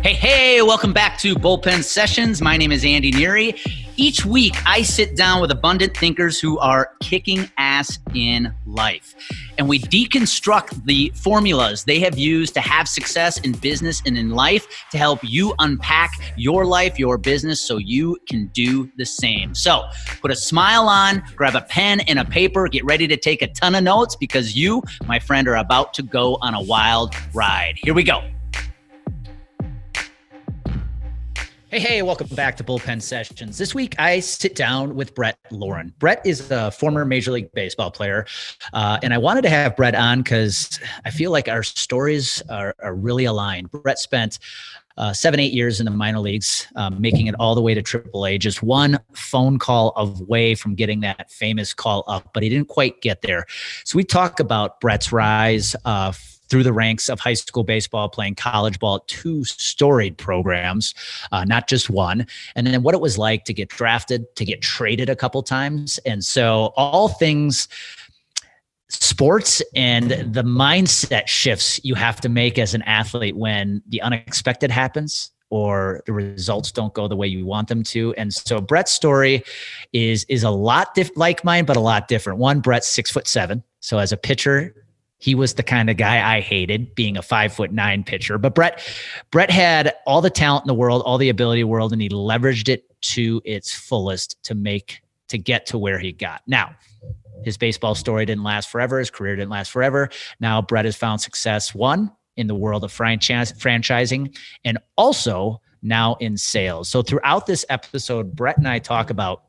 Hey, welcome back to Bullpen Sessions. My name is Andy Neary. Each week, I sit down with abundant thinkers who are kicking ass in life. And we deconstruct the formulas they have used to have success in business and in life to help you unpack your life, your business, so you can do the same. So put a smile on, grab a pen and a paper, get ready to take a ton of notes because you, my friend, are about to go on a wild ride. Here we go. Hey, welcome back to Bullpen Sessions. This week, I sit down with Brett Lorin. Brett is a former Major League Baseball player, and I wanted to have Brett on because I feel like our stories are really aligned. Brett spent 7-8 years in the minor leagues, making it all the way to AAA, just one phone call away from getting that famous call up, but he didn't quite get there. So we talk about Brett's rise through the ranks of high school baseball, playing college ball at 2 storied programs, not just one. And then what it was like to get drafted, to get traded a couple times. And so all things sports and the mindset shifts you have to make as an athlete when the unexpected happens or the results don't go the way you want them to. And so Brett's story is a lot like mine, but a lot different. One, Brett's 6'7". So as a pitcher, he was the kind of guy I hated, being a 5'9" pitcher. But Brett had all the talent in the world, all the ability in the world, and he leveraged it to its fullest to get to where he got. Now, his baseball story didn't last forever. His career didn't last forever. Now, Brett has found success, one, in the world of franchising, and also now in sales. So throughout this episode, Brett and I talk about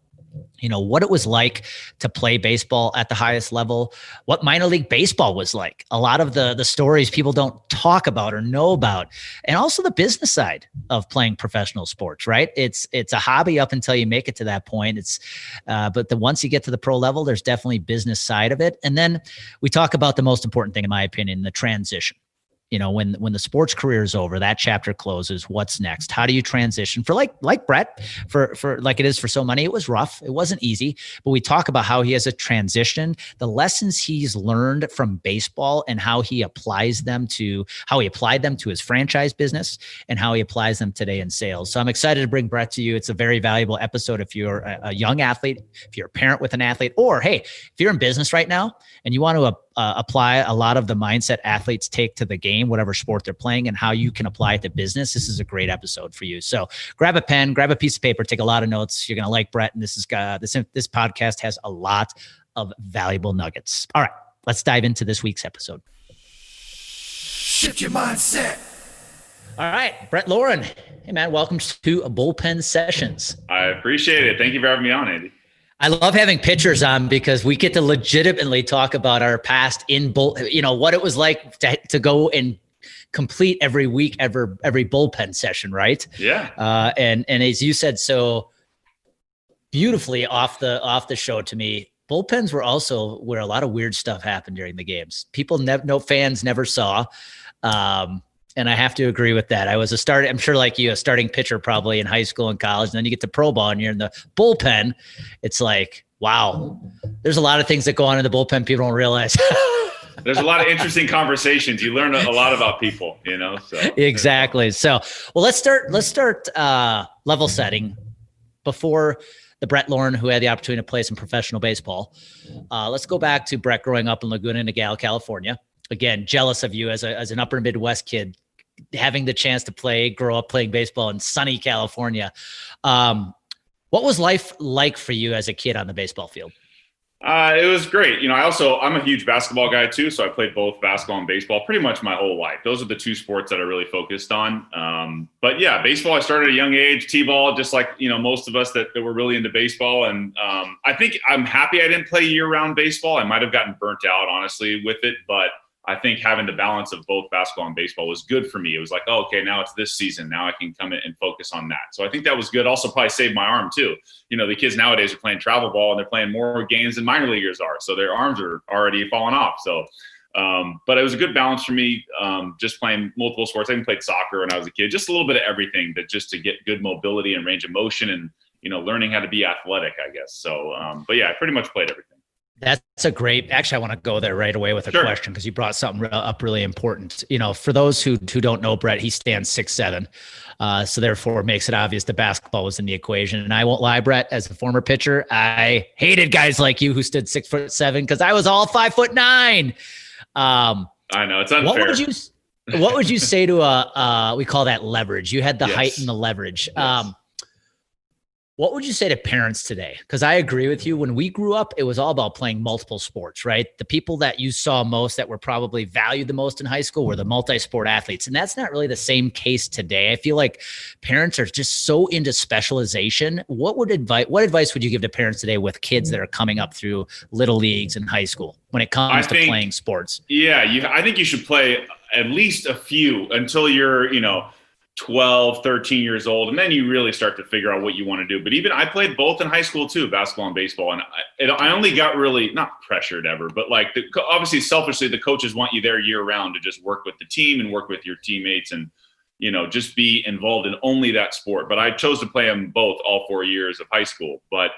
what it was like to play baseball at the highest level, what minor league baseball was like, a lot of the stories people don't talk about or know about, and also the business side of playing professional sports, right? It's a hobby up until you make it to that point. But once you get to the pro level, there's definitely business side of it. And then we talk about the most important thing, in my opinion, the transition. When the sports career is over, that chapter closes. What's next? How do you transition? For like Brett, for like it is for so many, it was rough. It wasn't easy, but we talk about how he has a transition, the lessons he's learned from baseball and how he applied them to his franchise business and how he applies them today in sales. So I'm excited to bring Brett to you. It's a very valuable episode if you're a young athlete, if you're a parent with an athlete, or hey, if you're in business right now and you want to apply a lot of the mindset athletes take to the game, whatever sport they're playing, and how you can apply it to business, this is a great episode for you. So grab a pen, grab a piece of paper, take a lot of notes. You're going to like Brett, and this podcast has a lot of valuable nuggets. All right, let's dive into this week's episode. Shift your mindset. All right, Brett Lorin. Hey, man, welcome to Bullpen Sessions. I appreciate it. Thank you for having me on, Andy. I love having pitchers on because we get to legitimately talk about our past what it was like to go and complete every week, every bullpen session, right? Yeah. And as you said so beautifully off the show to me, bullpens were also where a lot of weird stuff happened during the games. No fans never saw. And I have to agree with that. I was I'm sure like you, a starting pitcher probably in high school and college, and then you get to pro ball and you're in the bullpen. It's like, wow, there's a lot of things that go on in the bullpen people don't realize. There's a lot of interesting conversations. You learn a lot about people, So exactly. So, well, let's start level setting before the Brett Lorin, who had the opportunity to play some professional baseball. Let's go back to Brett growing up in Laguna Niguel, California. Again, jealous of you as an upper Midwest kid, having the chance to grow up playing baseball in sunny California. What was life like for you as a kid on the baseball field? It was great. I'm a huge basketball guy too. So I played both basketball and baseball pretty much my whole life. Those are the 2 sports that I really focused on. But yeah, baseball, I started at a young age, T-ball, just like, most of us that were really into baseball. And I think I'm happy I didn't play year-round baseball. I might've gotten burnt out, honestly, with it. But I think having the balance of both basketball and baseball was good for me. It was like, oh, okay, now it's this season. Now I can come in and focus on that. So I think that was good. Also probably saved my arm too. The kids nowadays are playing travel ball and they're playing more games than minor leaguers are. So their arms are already falling off. So, but it was a good balance for me, just playing multiple sports. I even played soccer when I was a kid, just a little bit of everything just to get good mobility and range of motion and, learning how to be athletic, I guess. So, but yeah, I pretty much played everything. That's a great, actually, I want to go there right away with a Sure. question because you brought something up really important. For those who don't know Brett, he stands 6'7". So therefore makes it obvious the basketball was in the equation. And I won't lie, Brett, as a former pitcher, I hated guys like you who stood 6'7" because I was all 5'9". I know it's unfair. What would you say to we call that leverage? You had the Yes. height and the leverage. Yes. What would you say to parents today? Because I agree with you. When we grew up, it was all about playing multiple sports, right? The people that you saw most that were probably valued the most in high school were the multi-sport athletes. And that's not really the same case today. I feel like parents are just so into specialization. What advice would you give to parents today with kids that are coming up through little leagues and high school when it comes to playing sports? Yeah, I think you should play at least a few until you're, 12, 13 years old. And then you really start to figure out what you want to do. But even I played both in high school too, basketball and baseball. And I only got really not pressured ever, but obviously selfishly, the coaches want you there year round to just work with the team and work with your teammates and, just be involved in only that sport. But I chose to play them both all 4 years of high school. But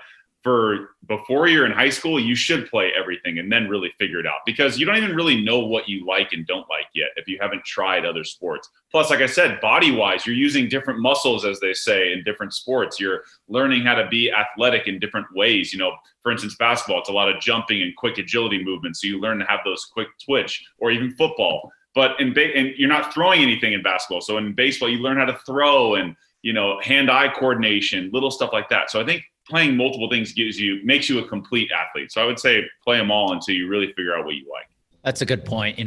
before you're in high school, you should play everything and then really figure it out because you don't even really know what you like and don't like yet if you haven't tried other sports. Plus, like I said, body-wise, you're using different muscles, as they say, in different sports. You're learning how to be athletic in different ways. For instance, basketball, it's a lot of jumping and quick agility movements. So you learn to have those quick twitch, or even football. But and you're not throwing anything in basketball. So in baseball, you learn how to throw and, hand-eye coordination, little stuff like that. So I think playing multiple things makes you a complete athlete. So I would say play them all until you really figure out what you like. That's a good point.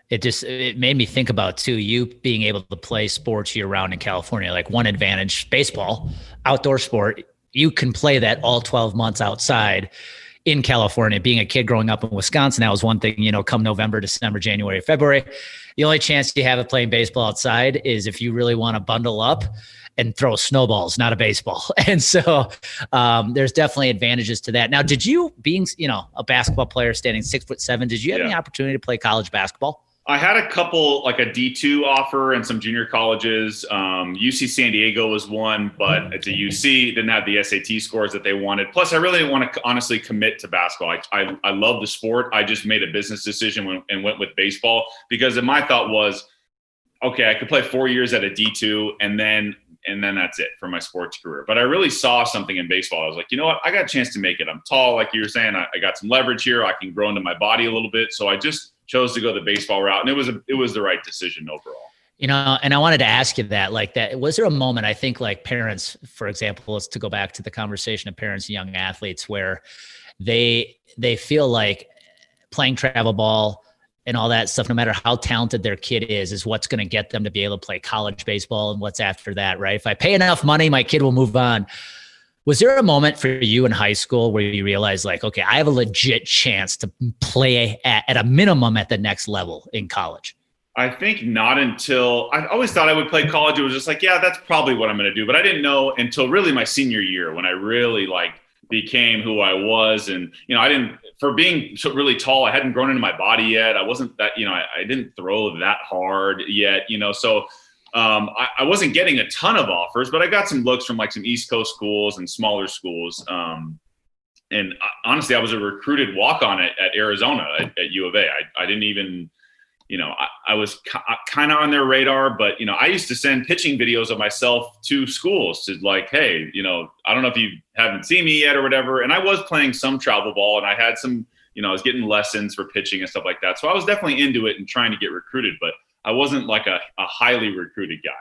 It made me think about too, you being able to play sports year round in California, like one advantage, baseball, outdoor sport, you can play that all 12 months outside in California. Being a kid growing up in Wisconsin, that was one thing, come November, December, January, February, the only chance you have of playing baseball outside is if you really want to bundle up and throw snowballs, not a baseball. And so there's definitely advantages to that. Now, did you, being, a basketball player standing 6'7", did you have any opportunity to play college basketball? I had a couple, like a D2 offer and some junior colleges. UC San Diego was one, but it's a UC, didn't have the SAT scores that they wanted. Plus, I really didn't want to honestly commit to basketball. I love the sport. I just made a business decision and went with baseball because my thought was, okay, I could play 4 years at a D2 and then that's it for my sports career. But I really saw something in baseball. I was like, you know what? I got a chance to make it. I'm tall, like you were saying. I got some leverage here. I can grow into my body a little bit. So I just chose to go the baseball route, and it was the right decision overall. And I wanted to ask you that, was there a moment, I think, like parents, for example, let's to go back to the conversation of parents and young athletes, where they feel like playing travel ball and all that stuff, no matter how talented their kid is what's going to get them to be able to play college baseball and what's after that, right? If I pay enough money, my kid will move on. Was there a moment for you in high school where you realized, like, okay, I have a legit chance to play at a minimum at the next level in college? I think not until I always thought I would play college. It was just like, yeah, that's probably what I'm going to do. But I didn't know until really my senior year when I really became who I was. And, for being so really tall, I hadn't grown into my body yet. I wasn't that, I didn't throw that hard yet, so I wasn't getting a ton of offers, but I got some looks from some East Coast schools and smaller schools. And honestly, I was a recruited walk-on at Arizona at U of A. I didn't even, I was kind of on their radar, but, I used to send pitching videos of myself to schools to hey, I don't know if you haven't seen me yet or whatever. And I was playing some travel ball and I had some, I was getting lessons for pitching and stuff like that. So I was definitely into it and trying to get recruited, but I wasn't like a highly recruited guy.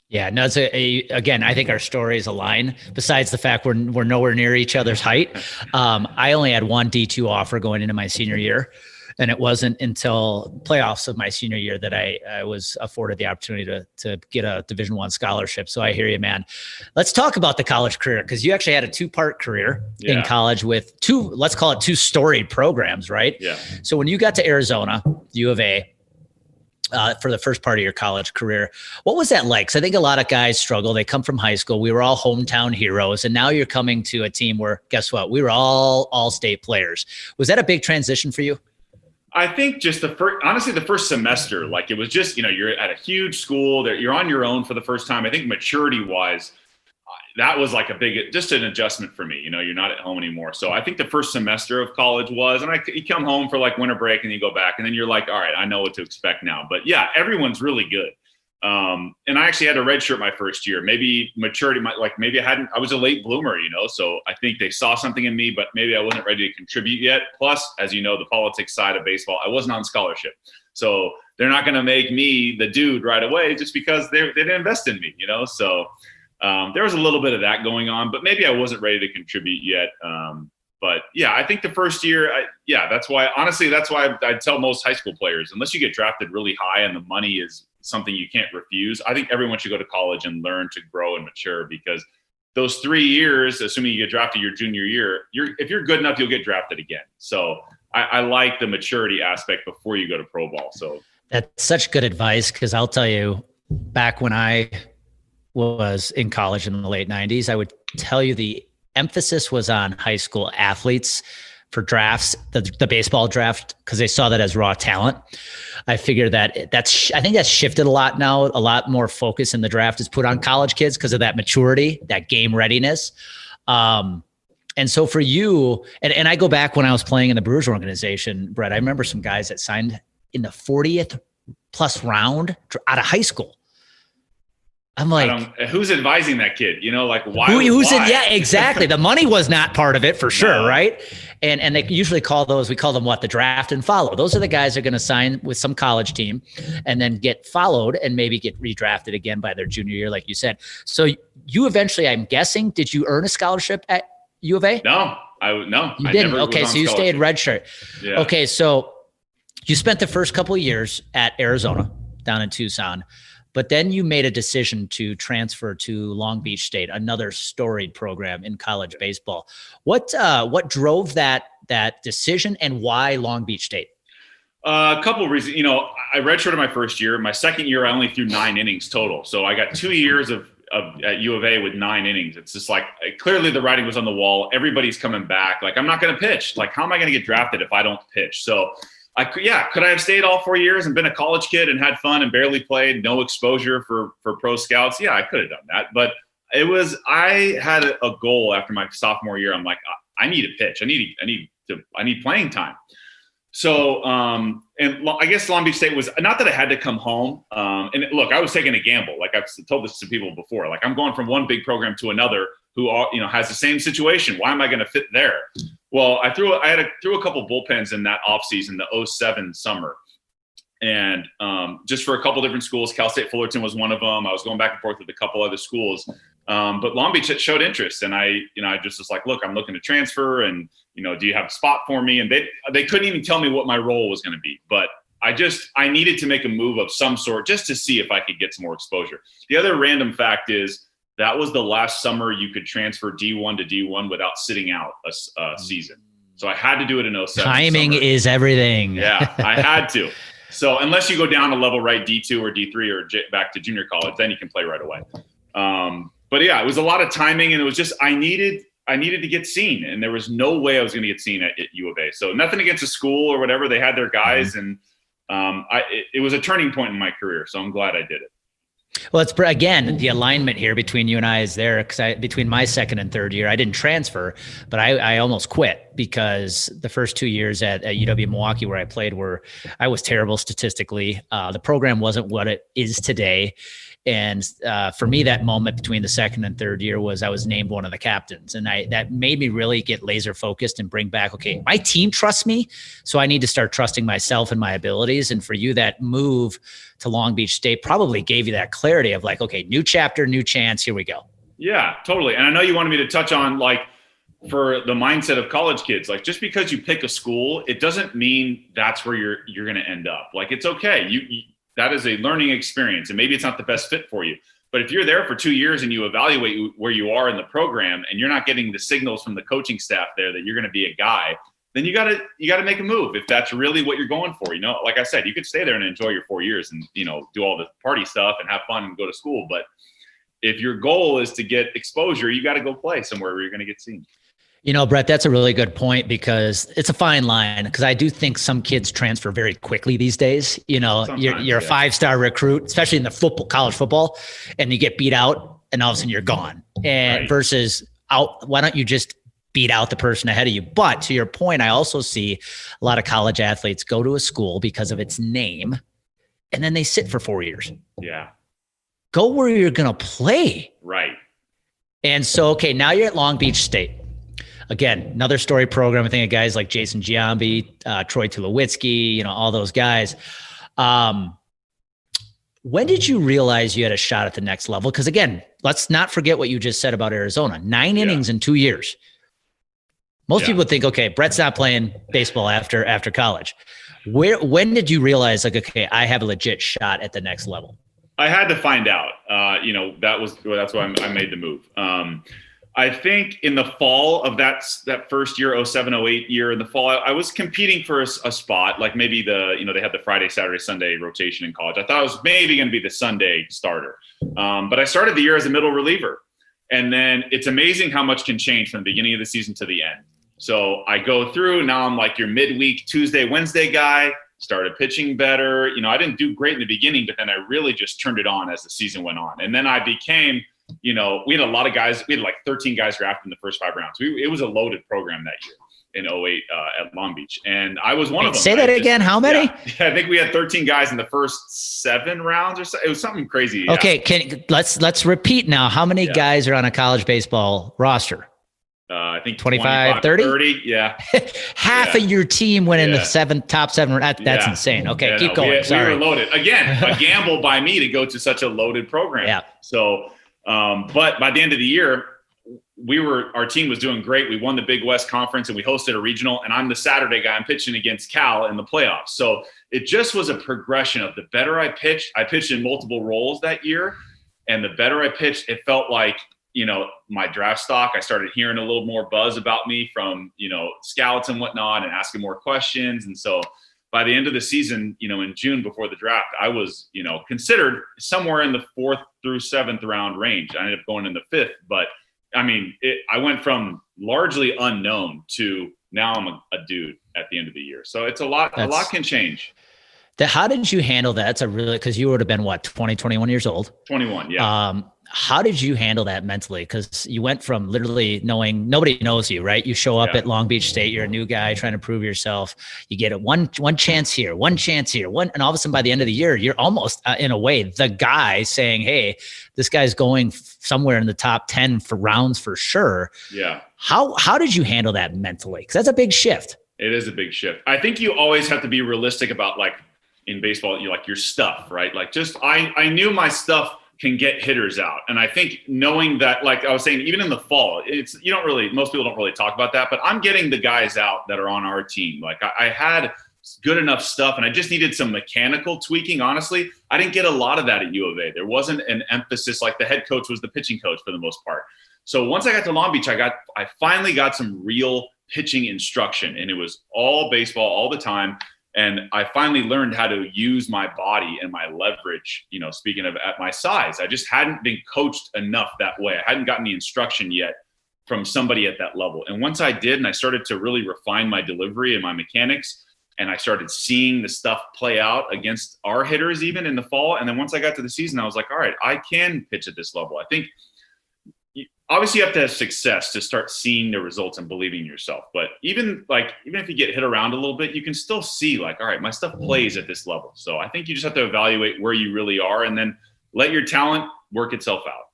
Yeah, no, again, I think our stories align besides the fact we're nowhere near each other's height. I only had one D2 offer going into my senior year. And it wasn't until playoffs of my senior year that I was afforded the opportunity to get a Division I scholarship. So I hear you, man. Let's talk about the college career, because you actually had a two-part career in college with let's call it two storied programs, right? Yeah. So when you got to Arizona, U of A, for the first part of your college career, what was that like? Because I think a lot of guys struggle. They come from high school. We were all hometown heroes. And now you're coming to a team where, guess what? We were all state players. Was that a big transition for you? I think just the first semester, it was just, you're at a huge school that you're on your own for the first time. I think maturity wise, that was like just an adjustment for me. You're not at home anymore. So I think the first semester of college was, and you come home for like winter break and you go back and then you're like, all right, I know what to expect now. But yeah, everyone's really good. And I actually had a redshirt my first year. Maybe maturity, maybe I was a late bloomer, so I think they saw something in me, but maybe I wasn't ready to contribute yet. Plus, as you know, the politics side of baseball, I wasn't on scholarship. So they're not going to make me the dude right away just because they didn't invest in me, So there was a little bit of that going on, but maybe I wasn't ready to contribute yet. But yeah, I think the first year, that's why I'd tell most high school players, unless you get drafted really high and the money is something you can't refuse, I think everyone should go to college and learn to grow and mature, because those 3 years, assuming you get drafted your junior year, if you're good enough, you'll get drafted again. So I like the maturity aspect before you go to pro ball. So that's such good advice, because I'll tell you, back when I was in college in the late 90s, I would tell you the emphasis was on high school athletes for drafts, the baseball draft, because they saw that as raw talent. I figured I think that's shifted a lot now. A lot more focus in the draft is put on college kids because of that maturity, that game readiness. And so for you, and I go back when I was playing in the Brewers organization, Brett, I remember some guys that signed in the 40th plus round out of high school. I'm like, who's advising that kid? Why? Why? Yeah, exactly. The money was not part of it for sure, right? And they usually we call them what? The draft and follow. Those are the guys that are going to sign with some college team and then get followed and maybe get redrafted again by their junior year, like you said. So you eventually, I'm guessing, did you earn a scholarship at U of A? No. You didn't? Okay, so you stayed redshirt. Yeah. Okay, so you spent the first couple of years at Arizona down in Tucson. But then you made a decision to transfer to Long Beach State, another storied program in college baseball. What drove that decision, and why Long Beach State? A couple of reasons. I redshirted my first year. My second year, I only threw 9 innings total. So I got 2 years of at U of A with 9 innings. It's just like, clearly the writing was on the wall. Everybody's coming back. Like, I'm not going to pitch. Like, how am I going to get drafted if I don't pitch? So could I have stayed all 4 years and been a college kid and had fun and barely played, no exposure for pro scouts? Yeah, I could have done that. But I had a goal after my sophomore year. I'm like, I need to pitch. I need playing time. So, and I guess Long Beach State was not that I had to come home. And look, I was taking a gamble. Like, I've told this to people before, like, I'm going from one big program to another who has the same situation. Why am I going to fit there? Well, I threw a couple bullpens in that offseason, the 2007 summer. And just for a couple different schools. Cal State Fullerton was one of them. I was going back and forth with a couple other schools. But Long Beach showed interest. And I just was like, look, I'm looking to transfer, and, do you have a spot for me? And they couldn't even tell me what my role was going to be. But I needed to make a move of some sort just to see if I could get some more exposure. The other random fact is that was the last summer you could transfer D1 to D1 without sitting out a season. So I had to do it in 2007. Timing is everything. Yeah, I had to. So unless you go down a level, right, D2 or D3 or back to junior college, then you can play right away. But yeah, it was a lot of timing, and it was just I needed to get seen, and there was no way I was going to get seen at U of A. So nothing against the school or whatever; they had their guys, and it was a turning point in my career. So I'm glad I did it. Well, it's again, the alignment here between you and I is there, because between my second and third year, I didn't transfer, but I almost quit, because the first 2 years at UW Milwaukee where I played I was terrible statistically. The program wasn't what it is today. And for me, that moment between the second and third year was I was named one of the captains. And that made me really get laser focused and bring back, okay, my team trusts me, so I need to start trusting myself and my abilities. And for you, that move to Long Beach State probably gave you that clarity of like, okay, new chapter, new chance, here we go. Yeah, totally. And I know you wanted me to touch on, like, for the mindset of college kids, like, just because you pick a school, it doesn't mean that's where you're going to end up. Like, it's okay. That is a learning experience, and maybe it's not the best fit for you. But if you're there for 2 years and you evaluate where you are in the program, and you're not getting the signals from the coaching staff there that you're going to be a guy, then you got to make a move if that's really what you're going for. Like I said, you could stay there and enjoy your 4 years and, do all the party stuff and have fun and go to school. But if your goal is to get exposure, you got to go play somewhere where you're going to get seen. Brett, that's a really good point, because it's a fine line, because I do think some kids transfer very quickly these days. You're a 5-star recruit, especially in the college football, and you get beat out and all of a sudden you're gone. And Right. versus why don't you just beat out the person ahead of you? But to your point, I also see a lot of college athletes go to a school because of its name, and then they sit for 4 years. Yeah. Go where you're going to play. Right. And so, okay, now you're at Long Beach State. Again, another story program. I think of guys like Jason Giambi, Troy Tulowitzki, all those guys. When did you realize you had a shot at the next level? Because again, let's not forget what you just said about Arizona. 9 innings in 2 years. Most people think, okay, Brett's not playing baseball after college. When did you realize, like, okay, I have a legit shot at the next level? I had to find out. That's why I made the move. I think in the fall of that first year, 07, 08 year, in the fall, I was competing for a spot, like maybe they had the Friday, Saturday, Sunday rotation in college. I thought I was maybe going to be the Sunday starter. But I started the year as a middle reliever. And then it's amazing how much can change from the beginning of the season to the end. So I go through, now I'm like your midweek Tuesday, Wednesday guy, started pitching better. I didn't do great in the beginning, but then I really just turned it on as the season went on. And then I became, we had a lot of guys. We had like 13 guys drafted in the first 5 rounds. It was a loaded program that year in 08 at Long Beach. And I was one of them. Say that again. How many? Yeah, I think we had 13 guys in the first 7 rounds or so. It was something crazy. Yeah. Okay. Let's repeat now. How many guys are on a college baseball roster? I think 25, 30? Yeah. Half of your team went in the top 7. That's insane. Okay. Keep going. Sorry. We were loaded. Again, a gamble by me to go to such a loaded program. Yeah. So, but by the end of the year, our team was doing great. We won the Big West Conference and we hosted a regional, and I'm the Saturday guy. I'm pitching against Cal in the playoffs. So it just was a progression of the better I pitched in multiple roles that year. And the better I pitched, it felt like, my draft stock, I started hearing a little more buzz about me from, scouts and whatnot, and asking more questions. And so by the end of the season, in June before the draft, I was, considered somewhere in the 4th through 7th round range. I ended up going in the 5th, but I mean, I went from largely unknown to now I'm a dude at the end of the year. So it's a lot can change. How did you handle that? That's because you would have been 20, 21 years old. 21. Yeah. How did you handle that mentally? Because you went from literally knowing nobody knows you, right? You show up at Long Beach State, you're a new guy trying to prove yourself. You get one chance here, and all of a sudden by the end of the year, you're almost in a way the guy saying, "Hey, this guy's going somewhere in the top 10 for rounds for sure." Yeah. How did you handle that mentally? Because that's a big shift. It is a big shift. I think you always have to be realistic about, like, in baseball, your stuff, right? Like, I knew my stuff can get hitters out. And I think knowing that, like I was saying, even in the fall, most people don't really talk about that, but I'm getting the guys out that are on our team. Like, I had good enough stuff and I just needed some mechanical tweaking. Honestly, I didn't get a lot of that at U of A. There wasn't an emphasis, like the head coach was the pitching coach for the most part. So once I got to Long Beach, I finally got some real pitching instruction, and it was all baseball all the time. And I finally learned how to use my body and my leverage, speaking of at my size. I just hadn't been coached enough that way. I hadn't gotten the instruction yet from somebody at that level. And once I did, and I started to really refine my delivery and my mechanics, and I started seeing the stuff play out against our hitters even in the fall. And then once I got to the season, I was like, all right, I can pitch at this level. I think obviously you have to have success to start seeing the results and believing in yourself. But even if you get hit around a little bit, you can still see, like, all right, my stuff plays at this level. So I think you just have to evaluate where you really are and then let your talent work itself out.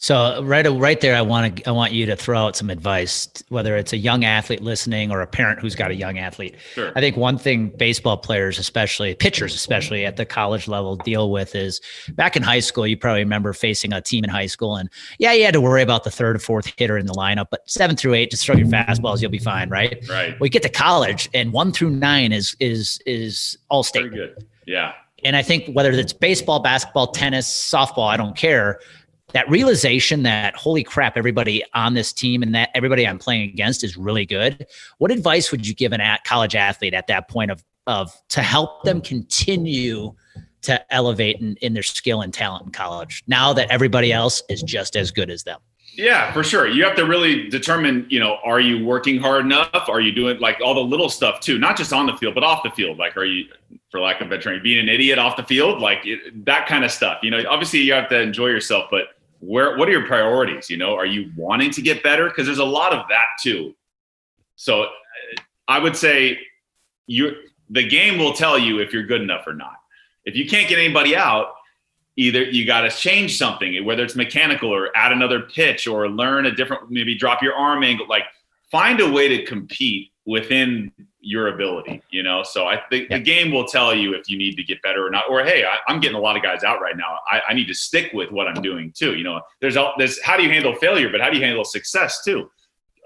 So right there, I want you to throw out some advice, whether it's a young athlete listening or a parent who's got a young athlete. Sure. I think one thing baseball players, pitchers especially at the college level, deal with is back in high school, you probably remember facing a team in high school, and you had to worry about the 3rd or 4th hitter in the lineup, but 7 through 8, just throw your fastballs, you'll be fine, right? Right. Well, you get to college, and 1 through 9 is all state. Very good. Yeah. And I think whether it's baseball, basketball, tennis, softball, I don't care. That realization that, holy crap, everybody on this team and that everybody I'm playing against is really good. What advice would you give a college athlete at that point of to help them continue to elevate in their skill and talent in college now that everybody else is just as good as them? Yeah, for sure. You have to really determine, are you working hard enough? Are you doing, like, all the little stuff too, not just on the field, but off the field? Like, are you, for lack of a better term, being an idiot off the field? Like that kind of stuff. Obviously you have to enjoy yourself, but what are your priorities? Are you wanting to get better? Because there's a lot of that too. So I would say the game will tell you if you're good enough or not. If you can't get anybody out, either you got to change something, whether it's mechanical or add another pitch or learn a different, maybe drop your arm angle, like find a way to compete within your ability, So I think the game will tell you if you need to get better or not, or, hey, I'm getting a lot of guys out right now. I need to stick with what I'm doing too. There's how do you handle failure, but how do you handle success too?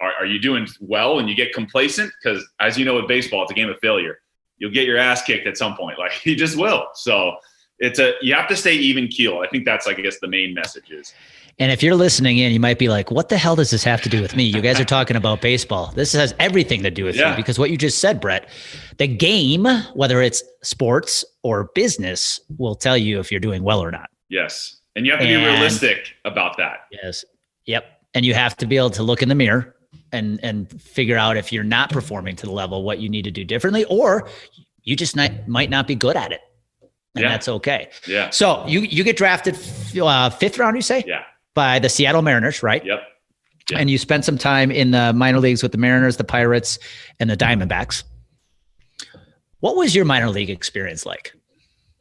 Are you doing well and you get complacent? Because as you know, with baseball, it's a game of failure. You'll get your ass kicked at some point. Like you just will. So you have to stay even keel. I think that's, I guess, the main message is. And if you're listening in, you might be like, what the hell does this have to do with me? You guys are talking about baseball. This has everything to do with you, because what you just said, Brett, the game, whether it's sports or business, will tell you if you're doing well or not. Yes. And you have to be realistic about that. Yes. Yep. And you have to be able to look in the mirror and figure out if you're not performing to the level, what you need to do differently, or you just might not be good at it. And that's okay. Yeah. So you get drafted fifth round, you say? Yeah. By the Seattle Mariners, right? Yep. And you spent some time in the minor leagues with the Mariners, the Pirates, and the Diamondbacks. What was your minor league experience like?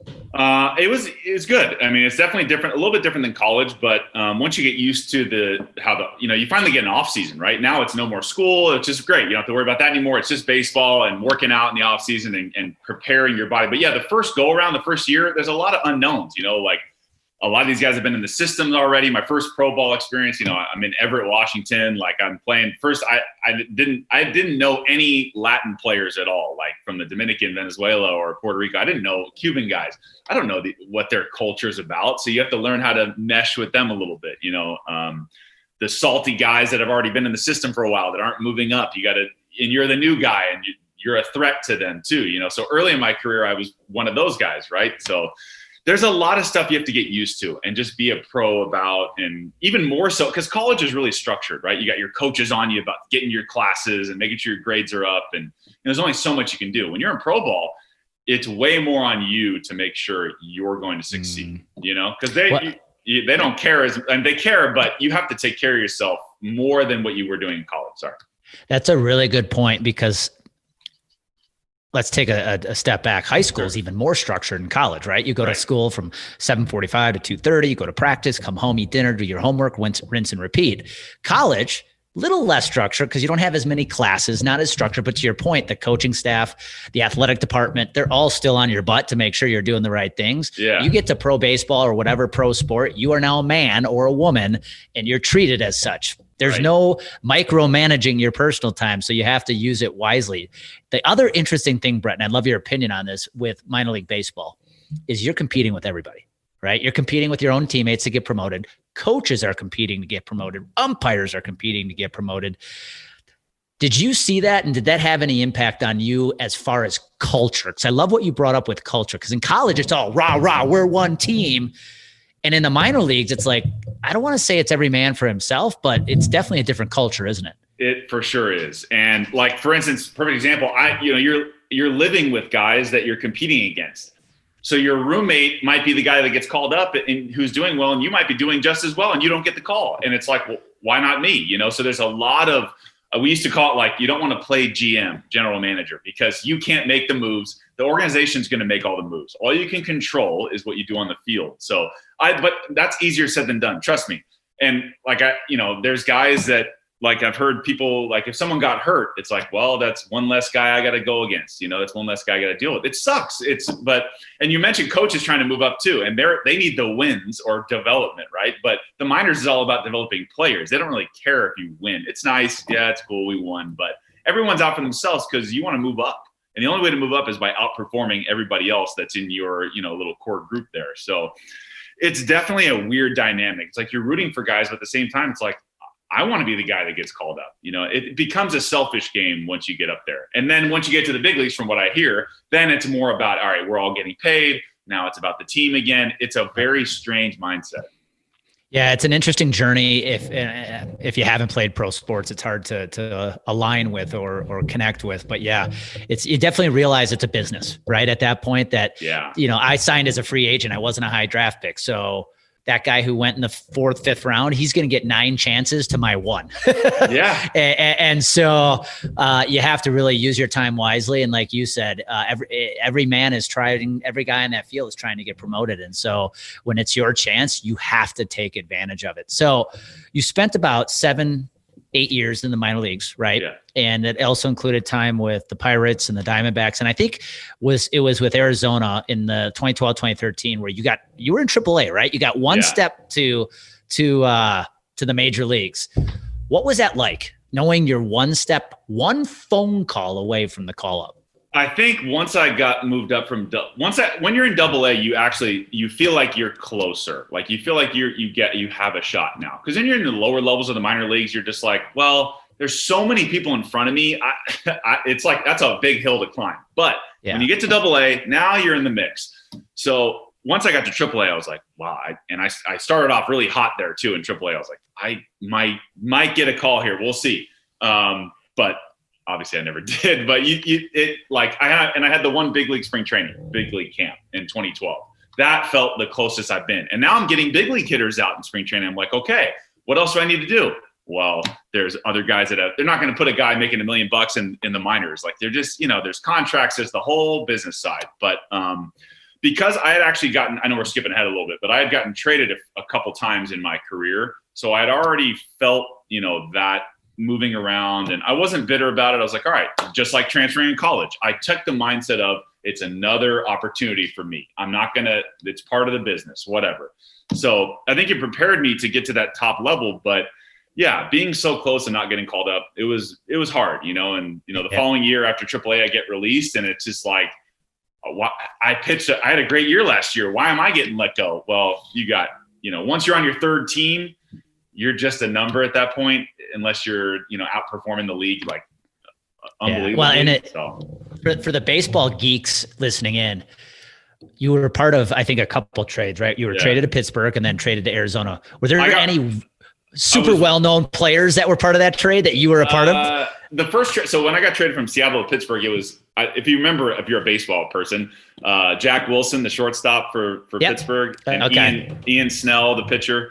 It was good. I mean, it's definitely different, a little bit different than college, but once you get used to you finally get an off season, right? Now it's no more school. It's just great. You don't have to worry about that anymore. It's just baseball and working out in the off season and preparing your body. But yeah, the first go around, the first year, there's a lot of unknowns, like a lot of these guys have been in the systems already. My first pro ball experience, I'm in Everett, Washington. Like I'm playing first. I didn't know any Latin players at all, like from the Dominican, Venezuela, or Puerto Rico. I didn't know Cuban guys. I don't know what their culture is about. So you have to learn how to mesh with them a little bit. The salty guys that have already been in the system for a while that aren't moving up. And you're the new guy, and you're a threat to them too. So early in my career, I was one of those guys, right? So there's a lot of stuff you have to get used to and just be a pro about, and even more so because college is really structured, right? You got your coaches on you about getting your classes and making sure your grades are up, and there's only so much you can do. When you're in pro ball, it's way more on you to make sure you're going to succeed, because they don't care and they care, but you have to take care of yourself more than what you were doing in college. Sorry. That's a really good point, because let's take a step back. High school is even more structured than college, right? You go to school from 7:45 to 2:30, you go to practice, come home, eat dinner, do your homework, rinse and repeat. College, little less structured because you don't have as many classes, not as structured, but to your point, the coaching staff, the athletic department, they're all still on your butt to make sure you're doing the right things. Yeah. You get to pro baseball or whatever pro sport, you are now a man or a woman, and you're treated as such. There's no micromanaging your personal time, so you have to use it wisely. The other interesting thing, Brett, and I'd love your opinion on this with minor league baseball, is you're competing with everybody, right? You're competing with your own teammates to get promoted. Coaches are competing to get promoted. Umpires are competing to get promoted. Did you see that, and did that have any impact on you as far as culture? Because I love what you brought up with culture, because in college, it's all rah, rah, we're one team. And in the minor leagues, it's like, I don't want to say it's every man for himself, but it's definitely a different culture, isn't it? It for sure is. And like, for instance, perfect example, you're living with guys that you're competing against. So your roommate might be the guy that gets called up and who's doing well, and you might be doing just as well, and you don't get the call. And it's like, well, why not me? So there's a lot of, we used to call it like, you don't want to play GM, general manager, because you can't make the moves. The organization's going to make all the moves. All you can control is what you do on the field. But that's easier said than done. Trust me. And like, there's guys that, like, I've heard people, like, if someone got hurt, it's like, well, that's one less guy I got to go against. That's one less guy I got to deal with. It sucks. And you mentioned coaches trying to move up too, and they need the wins or development, right? But the minors is all about developing players. They don't really care if you win. It's nice. Yeah, it's cool. We won. But everyone's out for themselves because you want to move up. And the only way to move up is by outperforming everybody else that's in your, little core group there. So it's definitely a weird dynamic. It's like you're rooting for guys, but at the same time, it's like, I want to be the guy that gets called up. It becomes a selfish game once you get up there. And then once you get to the big leagues, from what I hear, then it's more about, all right, we're all getting paid. Now it's about the team again. It's a very strange mindset. Yeah, it's an interesting journey. If you haven't played pro sports, it's hard to align with or connect with. But yeah, you definitely realize it's a business, right? At that point that, I signed as a free agent. I wasn't a high draft pick. So that guy who went in the 4th, 5th round, he's going to get 9 chances to my 1. Yeah. And so you have to really use your time wisely. And like you said, every man is trying, every guy in that field is trying to get promoted. And so when it's your chance, you have to take advantage of it. So you spent about 7-8 years in the minor leagues, right? Yeah. And it also included time with the Pirates and the Diamondbacks. And I think it was with Arizona in the 2012-2013 where you were in AAA, right? You got one step to the major leagues. What was that like, knowing you're one phone call away from the call up? I think once I got moved up from when you're in AA, you feel like you're closer. Like you feel like you have a shot now. Because then you're in the lower levels of the minor leagues, you're just like, well, there's so many people in front of me. It's like that's a big hill to climb. But when you get to AA, now you're in the mix. So once I got to AAA, I was like, wow. I started off really hot there too in AAA. I was like, I might get a call here. We'll see. But obviously I never did. But I had the one big league spring training, big league camp in 2012. That felt the closest I've been. And now I'm getting big league hitters out in spring training. I'm like, okay, what else do I need to do? Well, there's other guys they're not going to put a guy making $1 million in the minors. Like they're just, there's contracts, there's the whole business side. But because I had actually gotten, I know we're skipping ahead a little bit, but I had gotten traded a couple times in my career. So I'd already felt, that moving around, and I wasn't bitter about it. I was like, all right, just like transferring in college, I took the mindset of it's another opportunity for me. It's part of the business, whatever. So I think it prepared me to get to that top level, but yeah, being so close and not getting called up, it was hard, and the following year after AAA, I get released, and it's just like, I had a great year last year. Why am I getting let go? Well, you got, once you're on your 3rd team, you're just a number at that point, unless you're, outperforming the league, like unbelievable. Well, and for the baseball geeks listening in, you were part of, I think, a couple trades, right? You were traded to Pittsburgh and then traded to Arizona. Were there any super well-known players that were part of that trade that you were a part of? The first trade. So when I got traded from Seattle to Pittsburgh, it was, if you remember, if you're a baseball person, Jack Wilson, the shortstop for Pittsburgh, and Ian Snell, the pitcher.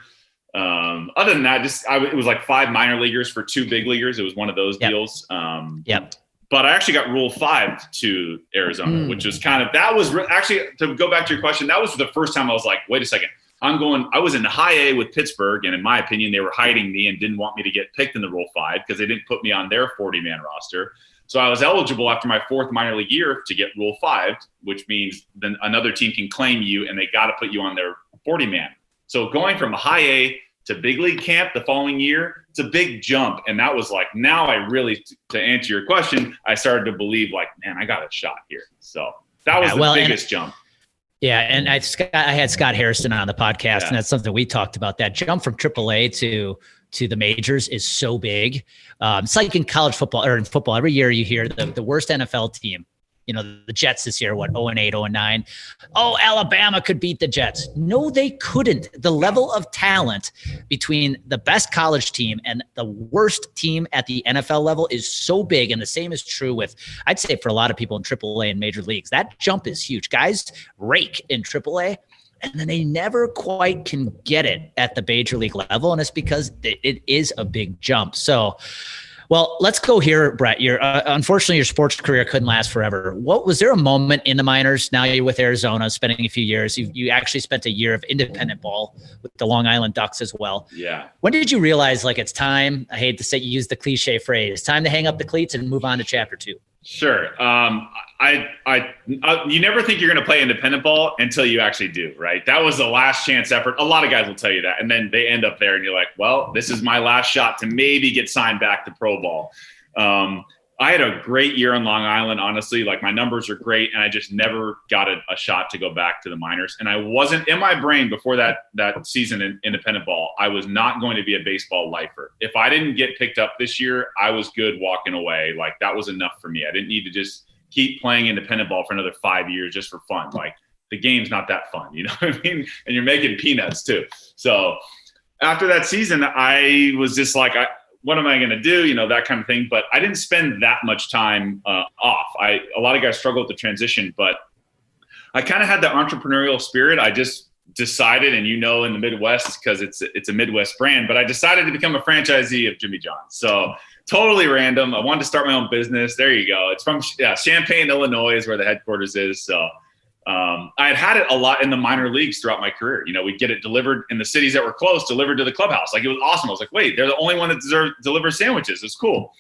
Other than that, it was like 5 minor leaguers for 2 big leaguers. It was one of those deals. But I actually got Rule 5 to Arizona, which was actually, to go back to your question, that was the first time I was like, wait a second. I was in high A with Pittsburgh, and in my opinion, they were hiding me and didn't want me to get picked in the Rule 5 because they didn't put me on their 40-man roster. So I was eligible after my 4th minor league year to get Rule 5, which means then another team can claim you, and they got to put you on their 40-man. So going from high A to big league camp the following year, it's a big jump. And that was like, now I really, to answer your question, I started to believe like, man, I got a shot here. So that was the biggest jump. Yeah, and I had Scott Harrison on the podcast, and that's something we talked about. That jump from AAA to the majors is so big. It's like in college football or in football. Every year you hear the worst NFL team. The Jets this year, 0-8, 0-9. Oh, Alabama could beat the Jets. No, they couldn't. The level of talent between the best college team and the worst team at the NFL level is so big. And the same is true with, I'd say, for a lot of people in AAA and major leagues. That jump is huge. Guys rake in AAA, and then they never quite can get it at the major league level. And it's because it is a big jump. So, well, let's go here, Brett. Unfortunately, your sports career couldn't last forever. Was there a moment in the minors? Now you're with Arizona, spending a few years. You actually spent a year of independent ball with the Long Island Ducks as well. Yeah. When did you realize, like, it's time? I hate to say, you use the cliche phrase, time to hang up the cleats and move on to chapter 2. Sure. You never think you're going to play independent ball until you actually do, right? That was the last chance effort. A lot of guys will tell you that. And then they end up there and you're like, well, this is my last shot to maybe get signed back to pro ball. I had a great year on Long Island, honestly. Like, my numbers are great, and I just never got a shot to go back to the minors. And I wasn't in my brain before that season in independent ball. I was not going to be a baseball lifer. If I didn't get picked up this year, I was good walking away. Like, that was enough for me. I didn't need to just keep playing independent ball for another 5 years just for fun. Like, the game's not that fun, you know what I mean? And you're making peanuts too. So after that season, I was just like, what am I going to do? You know, that kind of thing. But I didn't spend that much time off. A lot of guys struggle with the transition, but I kind of had the entrepreneurial spirit. I just decided, and in the Midwest, because it's a Midwest brand, but I decided to become a franchisee of Jimmy John's. So totally random. I wanted to start my own business. There you go. It's from Champaign, Illinois is where the headquarters is. So I had it a lot in the minor leagues throughout my career. We'd get it delivered in the cities that were close, delivered to the clubhouse. Like, it was awesome. I was like, wait, they're the only one that delivers sandwiches. It's cool.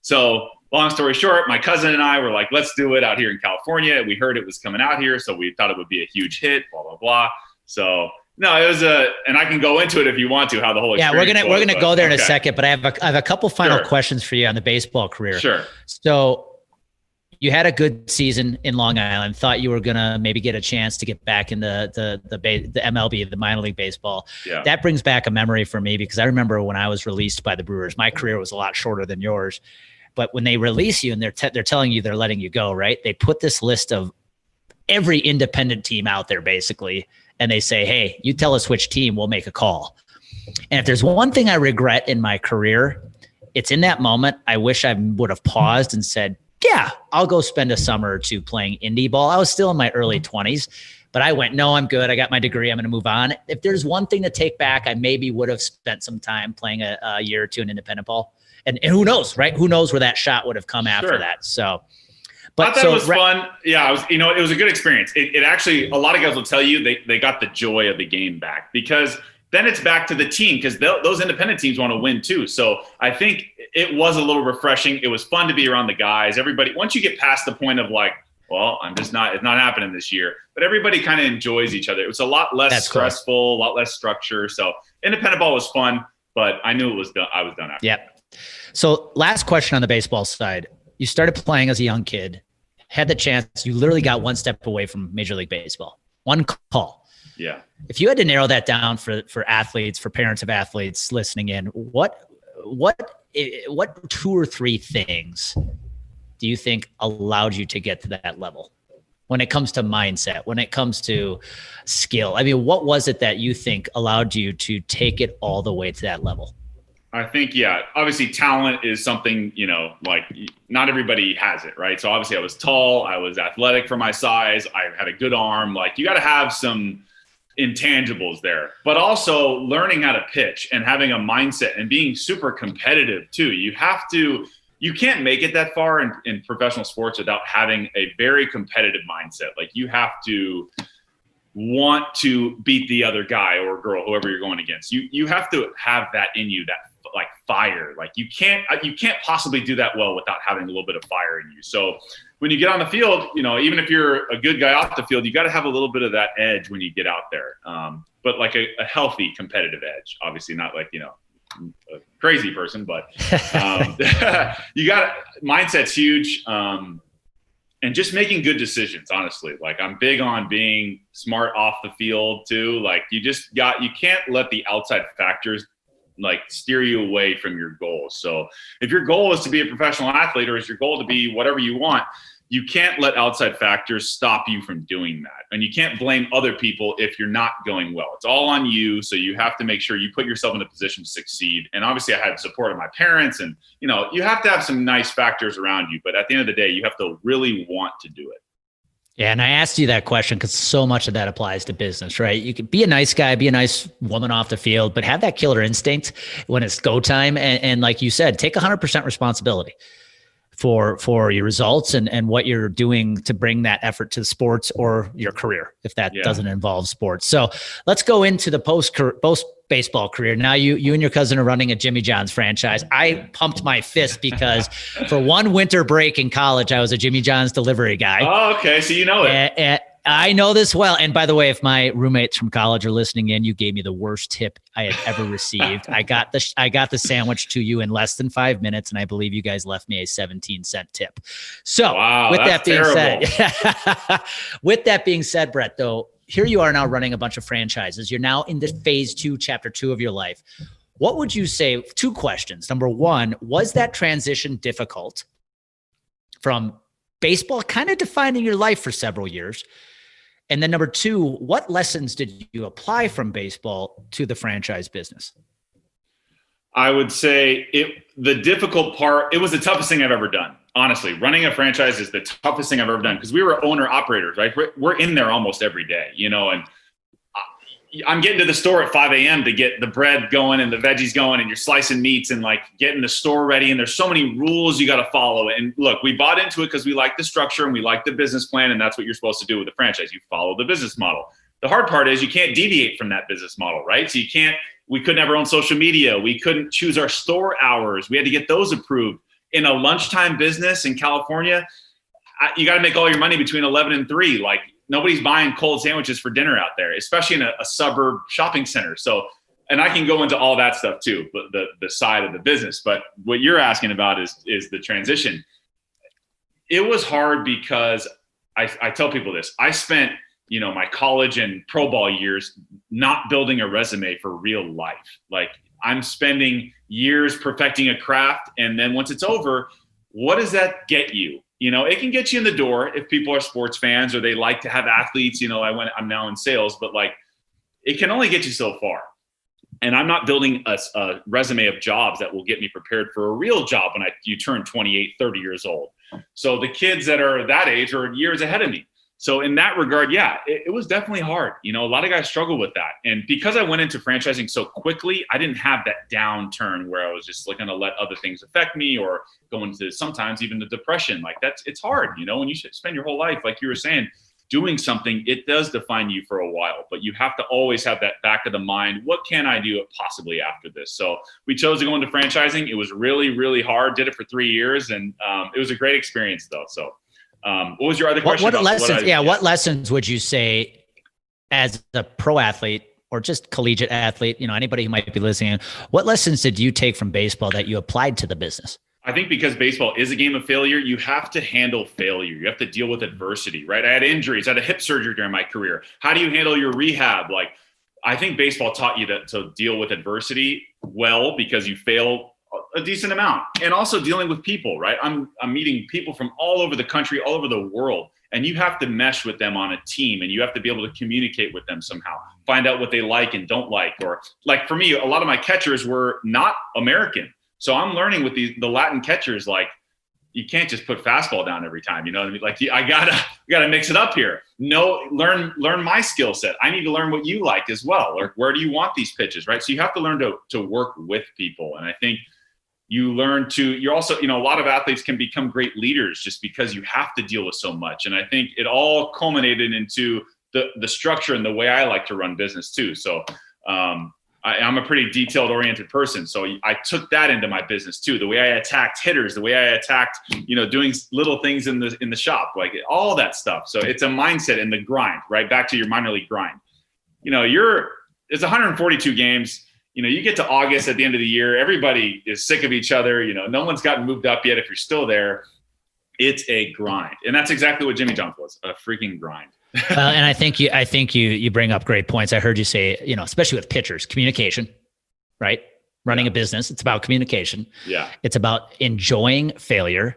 So long story short, my cousin and I were like, let's do it out here in California. We heard it was coming out here, so we thought it would be a huge hit, blah, blah, blah. So no, it was and I can go into it if you want to, how the whole experience we're gonna go there in a second, but I have a couple final questions for you on the baseball career. Sure. So you had a good season in Long Island, thought you were gonna maybe get a chance to get back in the MLB, the minor league baseball. Yeah. That brings back a memory for me, because I remember when I was released by the Brewers, my career was a lot shorter than yours. But when they release you and they're telling you they're letting you go, right? They put this list of every independent team out there, basically, and they say, hey, you tell us which team, we'll make a call. And if there's one thing I regret in my career, it's in that moment, I wish I would have paused and said, yeah, I'll go spend a summer or two playing indie ball. I was still in my early 20s, but I went, no, I'm good. I got my degree. I'm going to move on. If there's one thing to take back, I maybe would have spent some time playing a year or two in independent ball. And who knows, right? Who knows where that shot would have come after that. So, but I thought it was fun. Yeah, it was a good experience. It actually, a lot of guys will tell you they got the joy of the game back, because then it's back to the team, because those independent teams want to win too. So I think it was a little refreshing. It was fun to be around the guys. Everybody, once you get past the point of like, well, it's not happening this year, but everybody kind of enjoys each other. It was a lot less stressful, a lot less structure. So independent ball was fun, but I knew it was done. I was done after. Yep. So last question on the baseball side. You started playing as a young kid, had the chance, you literally got one step away from Major League Baseball. One call. Yeah. If you had to narrow that down for athletes, for parents of athletes listening in, what 2 or 3 things do you think allowed you to get to that level? When it comes to mindset, when it comes to skill, I mean, what was it that you think allowed you to take it all the way to that level? I think, obviously talent is something, like not everybody has it, right? So obviously I was tall, I was athletic for my size, I had a good arm. Like, you got to have some intangibles there, but also learning how to pitch and having a mindset and being super competitive too. You can't make it that far in professional sports without having a very competitive mindset. Like, you have to want to beat the other guy or girl, whoever you're going against. You have to have that in you, that like fire. Like, you can't possibly do that well without having a little bit of fire in you. So when you get on the field, even if you're a good guy off the field, you got to have a little bit of that edge when you get out there. But like a healthy competitive edge, obviously not like, a crazy person, but mindset's huge. And just making good decisions, honestly. Like, I'm big on being smart off the field too. Like, you can't let the outside factors like steer you away from your goals. So if your goal is to be a professional athlete, or is your goal to be whatever you want, you can't let outside factors stop you from doing that. And you can't blame other people if you're not going well. It's all on you. So you have to make sure you put yourself in a position to succeed. And obviously I had support of my parents, and, you have to have some nice factors around you, but at the end of the day, you have to really want to do it. Yeah. And I asked you that question because so much of that applies to business, right? You can be a nice guy, be a nice woman off the field, but have that killer instinct when it's go time. And like you said, take 100% responsibility for your results and what you're doing to bring that effort to sports or your career, if that doesn't involve sports. So let's go into the post baseball career. Now you and your cousin are running a Jimmy John's franchise. I pumped my fist because for one winter break in college, I was a Jimmy John's delivery guy. Oh, okay. So you know it. And I know this well. And by the way, if my roommates from college are listening in, you gave me the worst tip I had ever received. I got the sandwich to you in less than 5 minutes, and I believe you guys left me a 17-cent tip. So with that being said, Brett, though, here you are now running a bunch of franchises. You're now in the phase 2, chapter 2 of your life. What would you say? 2 questions. Number 1, was that transition difficult from baseball kind of defining your life for several years? And then number 2, what lessons did you apply from baseball to the franchise business? I would say the difficult part, it was the toughest thing I've ever done. Honestly, running a franchise is the toughest thing I've ever done, because we were owner operators, right? We're in there almost every day, and I'm getting to the store at 5 a.m. to get the bread going and the veggies going, and you're slicing meats and like getting the store ready. And there's so many rules you got to follow. And look, we bought into it because we like the structure and we like the business plan. And that's what you're supposed to do with a franchise. You follow the business model. The hard part is you can't deviate from that business model, right? So we couldn't have our own social media. We couldn't choose our store hours. We had to get those approved. In a lunchtime business in California, you got to make all your money between 11 and 3. Like, nobody's buying cold sandwiches for dinner out there, especially in a suburb shopping center. So, and I can go into all that stuff too, but the side of the business. But what you're asking about is the transition. It was hard because I tell people this. I spent, my college and pro ball years not building a resume for real life. Like, I'm spending years perfecting a craft. And then once it's over, what does that get you? It can get you in the door if people are sports fans or they like to have athletes. I'm now in sales, but like, it can only get you so far. And I'm not building a resume of jobs that will get me prepared for a real job when you turn 28, 30 years old. So the kids that are that age are years ahead of me. So in that regard, yeah, it was definitely hard. A lot of guys struggle with that. And because I went into franchising so quickly, I didn't have that downturn where I was just going to let other things affect me or go into sometimes even the depression. Like it's hard, when you spend your whole life, like you were saying, doing something, it does define you for a while, but you have to always have that back of the mind. What can I do possibly after this? So we chose to go into franchising. It was really, really hard. Did it for 3 years. And it was a great experience though. So what was your other question? What lessons? What lessons would you say as a pro athlete or just collegiate athlete? Anybody who might be listening. What lessons did you take from baseball that you applied to the business? I think because baseball is a game of failure, you have to handle failure. You have to deal with adversity, right? I had injuries. I had a hip surgery during my career. How do you handle your rehab? Like, I think baseball taught you to deal with adversity well because you fail a decent amount, and also dealing with people, right? I'm meeting people from all over the country, all over the world, and you have to mesh with them on a team, and you have to be able to communicate with them somehow, find out what they like and don't like. Or like for me, a lot of my catchers were not American. So I'm learning with the Latin catchers, like, you can't just put fastball down every time. You know what I mean? Like, I gotta mix it up here. Learn my skill set. I need to learn what you like as well. Or where do you want these pitches, right? So you have to learn to work with people. And I think you're also, a lot of athletes can become great leaders just because you have to deal with so much. And I think it all culminated into the structure and the way I like to run business too. So I'm a pretty detailed oriented person. So I took that into my business too. The way I attacked hitters, the way I attacked, doing little things in the shop, like all that stuff. So it's a mindset and the grind, right? Back to your minor league grind. It's 142 games. You get to August at the end of the year, everybody is sick of each other. No one's gotten moved up yet. If you're still there, it's a grind. And that's exactly what Jimmy John's was, a freaking grind. And I think you bring up great points. I heard you say, especially with pitchers, communication, right? Running a business, it's about communication. Yeah. It's about enjoying failure.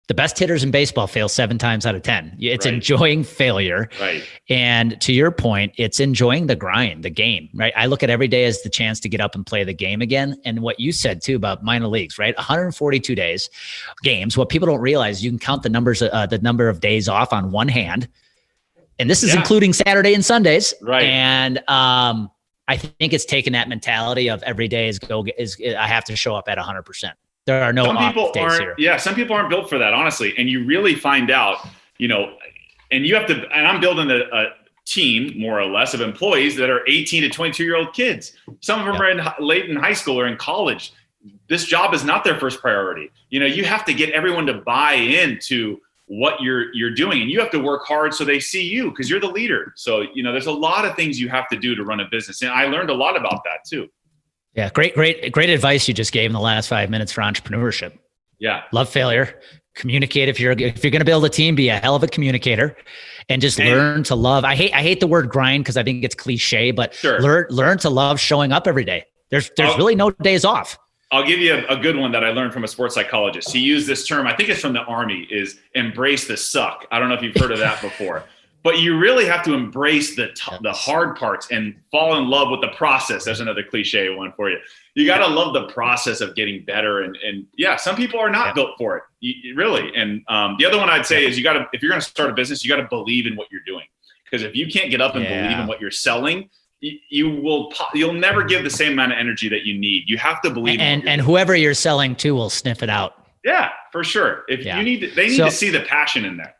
The best hitters in baseball fail 7 times out of 10. It's right. Enjoying failure. Right. And to your point, it's enjoying the grind, the game, right? I look at every day as the chance to get up and play the game again. And what you said too about minor leagues, right? 142 games. What people don't realize, you can count the number of days off on one hand. And this is including Saturday and Sundays. Right. And I think it's taken that mentality of every day I have to show up at 100%. There are no off days here. Yeah, some people aren't built for that, honestly. And you really find out, and you have to, and I'm building a team, more or less, of employees that are 18 to 22-year-old kids. Some of them are late in high school or in college. This job is not their first priority. You have to get everyone to buy into what you're doing, and you have to work hard so they see you because you're the leader. So, there's a lot of things you have to do to run a business. And I learned a lot about that too. Yeah. Great advice you just gave in the last 5 minutes for entrepreneurship. Yeah. Love failure. Communicate. If you're going to build a team, be a hell of a communicator and just learn to love. I hate the word grind because I think it's cliche, but sure. learn to love showing up every day. There's really no days off. I'll give you a good one that I learned from a sports psychologist. He used this term, I think it's from the Army, is embrace the suck. I don't know if you've heard of that before, but you really have to embrace the hard parts and fall in love with the process. There's another cliche one for you. You got to love the process of getting better. And yeah, some people are not built for it, really. And the other one I'd say is if you're going to start a business, you got to believe in what you're doing. Because if you can't get up and believe in what you're selling, you'll never give the same amount of energy that you need. You have to believe. And whoever you're selling to will sniff it out. Yeah, for sure. They need to see the passion in there.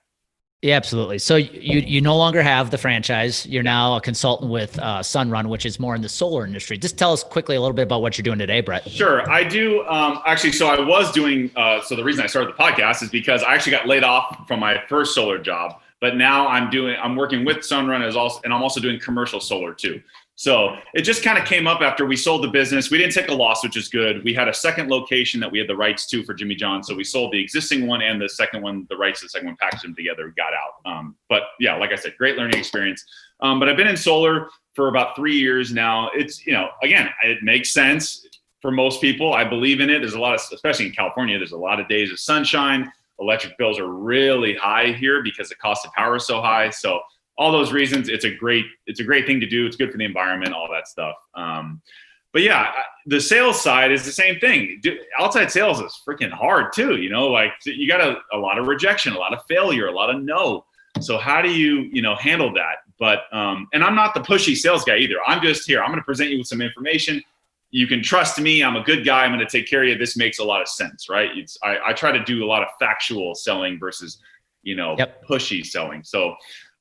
Yeah, absolutely. So you no longer have the franchise. You're now a consultant with Sunrun, which is more in the solar industry. Just tell us quickly a little bit about what you're doing today, Brett. Sure. I do. Actually, so I was doing, so the reason I started the podcast is because I actually got laid off from my first solar job, but now I'm working with Sunrun and I'm also doing commercial solar too. So it just kind of came up after we sold the business. We didn't take a loss, which is good. We had a second location that we had the rights to for Jimmy John. So we sold the existing one and the second one, the rights to the second one, packaged them together, got out. But yeah, like I said, great learning experience. But I've been in solar for about 3 years now. It's, again, it makes sense for most people. I believe in it. There's a lot of, especially in California, there's a lot of days of sunshine. Electric bills are really high here because the cost of power is so high. So all those reasons, it's a great thing to do. It's good for the environment, all that stuff. But yeah, the sales side is the same thing. Outside sales is freaking hard too. Like you got a lot of rejection, a lot of failure, a lot of no. So how do you, handle that? But, and I'm not the pushy sales guy either. I'm just here. I'm going to present you with some information. You can trust me. I'm a good guy. I'm going to take care of you. This makes a lot of sense, right? I try to do a lot of factual selling versus, pushy selling. So,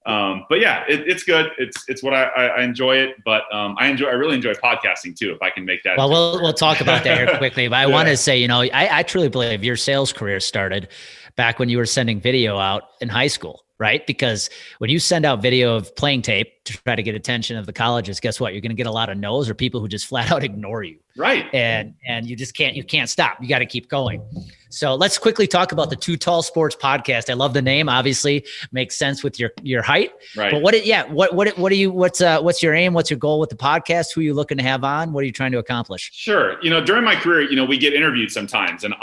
but yeah, it's good. It's what I enjoy it, but I really enjoy podcasting too. If I can make that. Well, we'll talk about that here quickly, but I want to say, I truly believe your sales career started back when you were sending video out in high school, right? Because when you send out video of playing tape to try to get attention of the colleges, guess what? You're going to get a lot of no's or people who just flat out ignore you. Right. And you just can't stop. You got to keep going. So let's quickly talk about the Too Tall Sports podcast. I love the name, obviously makes sense with your height. Right. But what's your aim? What's your goal with the podcast? Who are you looking to have on? What are you trying to accomplish? Sure. During my career, we get interviewed sometimes, and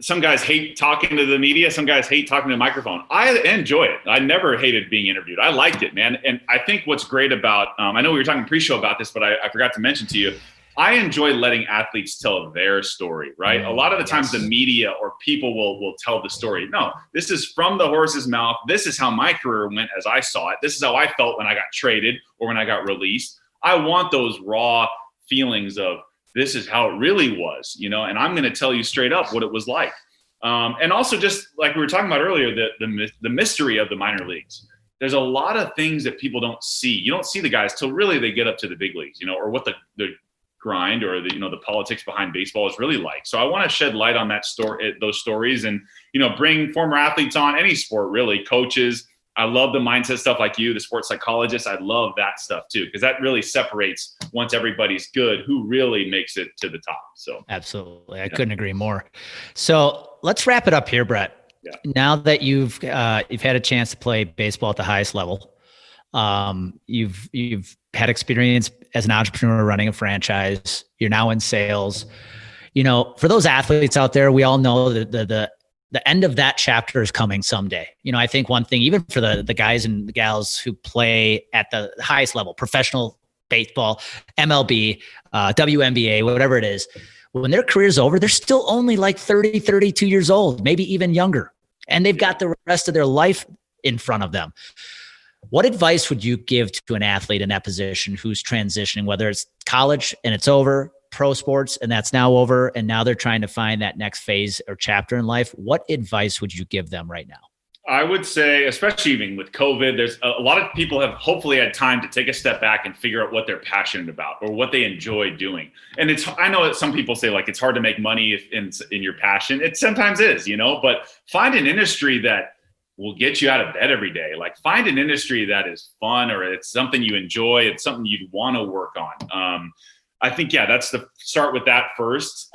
some guys hate talking to the media. Some guys hate talking to the microphone. I enjoy it. I never hated being interviewed. I liked it, man. And I think what's great about, I know we were talking pre-show about this, but I forgot to mention to you, I enjoy letting athletes tell their story, right? A lot of the times the media or people will tell the story. No, this is from the horse's mouth. This is how my career went as I saw it. This is how I felt when I got traded or when I got released. I want those raw feelings of this is how it really was, and I'm going to tell you straight up what it was like. And also just like we were talking about earlier, the mystery of the minor leagues. There's a lot of things that people don't see. You don't see the guys till really they get up to the big leagues, or what the grind or the politics behind baseball is really like. So I want to shed light on those stories and, bring former athletes on any sport, really, coaches. I love the mindset stuff like you, the sports psychologist. I love that stuff too, because that really separates once everybody's good, who really makes it to the top. So absolutely. I couldn't agree more. So let's wrap it up here, Brett. Yeah. Now that you've had a chance to play baseball at the highest level, you've had experience as an entrepreneur running a franchise. You're now in sales. For those athletes out there, we all know that the end of that chapter is coming someday. I think one thing, even for the guys and the gals who play at the highest level, professional baseball, MLB, WNBA, whatever it is, when their career's over, they're still only like 30, 32 years old, maybe even younger. And they've got the rest of their life in front of them. What advice would you give to an athlete in that position who's transitioning, whether it's college and it's over, pro sports and that's now over, and now they're trying to find that next phase or chapter in life? What advice would you give them right now? I would say, especially even with COVID, there's a lot of people have hopefully had time to take a step back and figure out what they're passionate about or what they enjoy doing. And I know that some people say like it's hard to make money in your passion. It sometimes is, but find an industry that will get you out of bed every day. Like find an industry that is fun or it's something you enjoy. It's something you'd want to work on. I think, that's start with that first.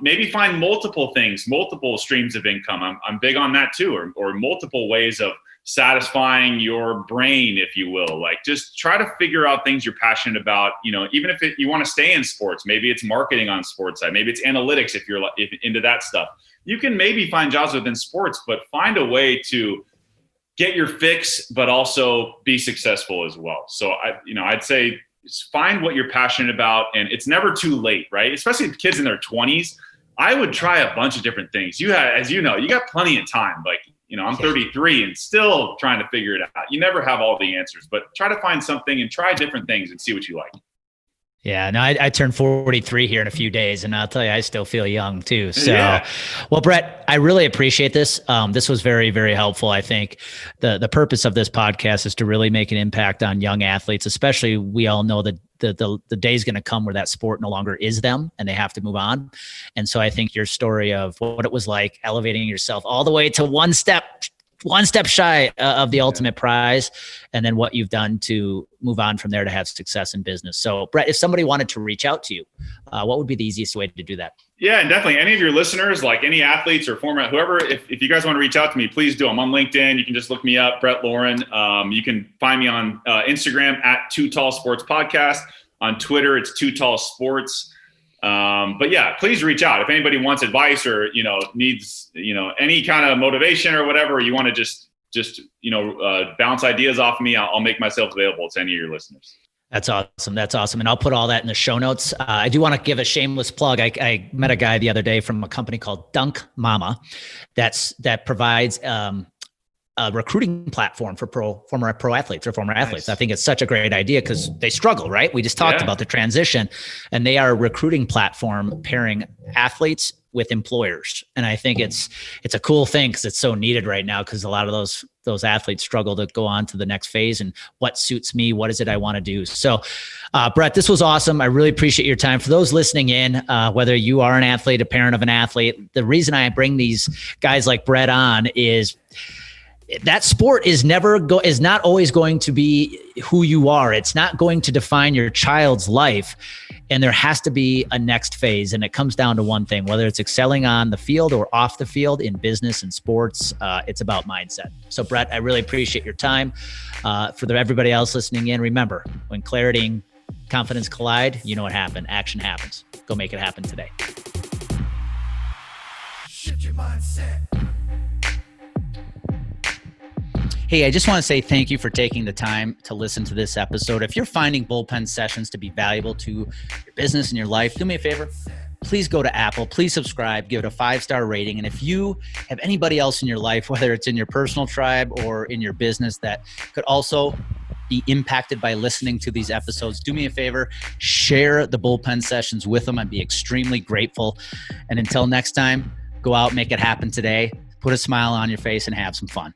Maybe find multiple things, multiple streams of income. I'm big on that too, or multiple ways of satisfying your brain, if you will. Like just try to figure out things you're passionate about. Even if you want to stay in sports, maybe it's marketing on sports side, maybe it's analytics if you're into that stuff. You can maybe find jobs within sports, but find a way to get your fix, but also be successful as well. So I'd say find what you're passionate about, and it's never too late, right? Especially if kids in their 20s, I would try a bunch of different things. As you got plenty of time. Like, I'm 33 and still trying to figure it out. You never have all the answers, but try to find something and try different things and see what you like. Yeah, no, I turned 43 here in a few days, and I'll tell you, I still feel young too. So, Yeah. well, Brett, I really appreciate this. This was very, very helpful. I think the purpose of this podcast is to really make an impact on young athletes, especially we all know that the day is going to come where that sport no longer is them and they have to move on. And so I think your story of what it was like elevating yourself all the way to one step shy of the ultimate prize, and then what you've done to move on from there to have success in business. So, Brett, if somebody wanted to reach out to you, what would be the easiest way to do that? Yeah, and definitely any of your listeners, like any athletes or former, whoever, if you guys want to reach out to me, please do. I'm on LinkedIn. You can just look me up, Brett Lorin. You can find me on Instagram at Too Tall Sports Podcast. On Twitter, it's Too Tall Sports. But yeah, please reach out if anybody wants advice or, needs, any kind of motivation or whatever. You want to just bounce ideas off of me. I'll make myself available to any of your listeners. That's awesome. That's awesome. And I'll put all that in the show notes. I do want to give a shameless plug. I met a guy the other day from a company called Dunk Mama that provides a recruiting platform for former pro athletes. Nice. I think it's such a great idea because they struggle, right? We just talked about the transition, and they are a recruiting platform pairing athletes with employers. And I think it's a cool thing because it's so needed right now, because a lot of those athletes struggle to go on to the next phase and what suits me, what is it I want to do. So Brett, this was awesome. I really appreciate your time. For those listening in, whether you are an athlete, a parent of an athlete, the reason I bring these guys like Brett on is that sport is not always going to be who you are. It's not going to define your child's life. And there has to be a next phase. And it comes down to one thing, whether it's excelling on the field or off the field in business and sports, it's about mindset. So Brett, I really appreciate your time. For everybody else listening in, remember, when clarity and confidence collide, you know what happened. Action happens. Go make it happen today. Shift your mindset. Hey, I just want to say thank you for taking the time to listen to this episode. If you're finding bullpen sessions to be valuable to your business and your life, do me a favor. Please go to Apple. Please subscribe. Give it a 5-star rating. And if you have anybody else in your life, whether it's in your personal tribe or in your business, that could also be impacted by listening to these episodes, do me a favor. Share the bullpen sessions with them. I'd be extremely grateful. And until next time, go out, make it happen today. Put a smile on your face and have some fun.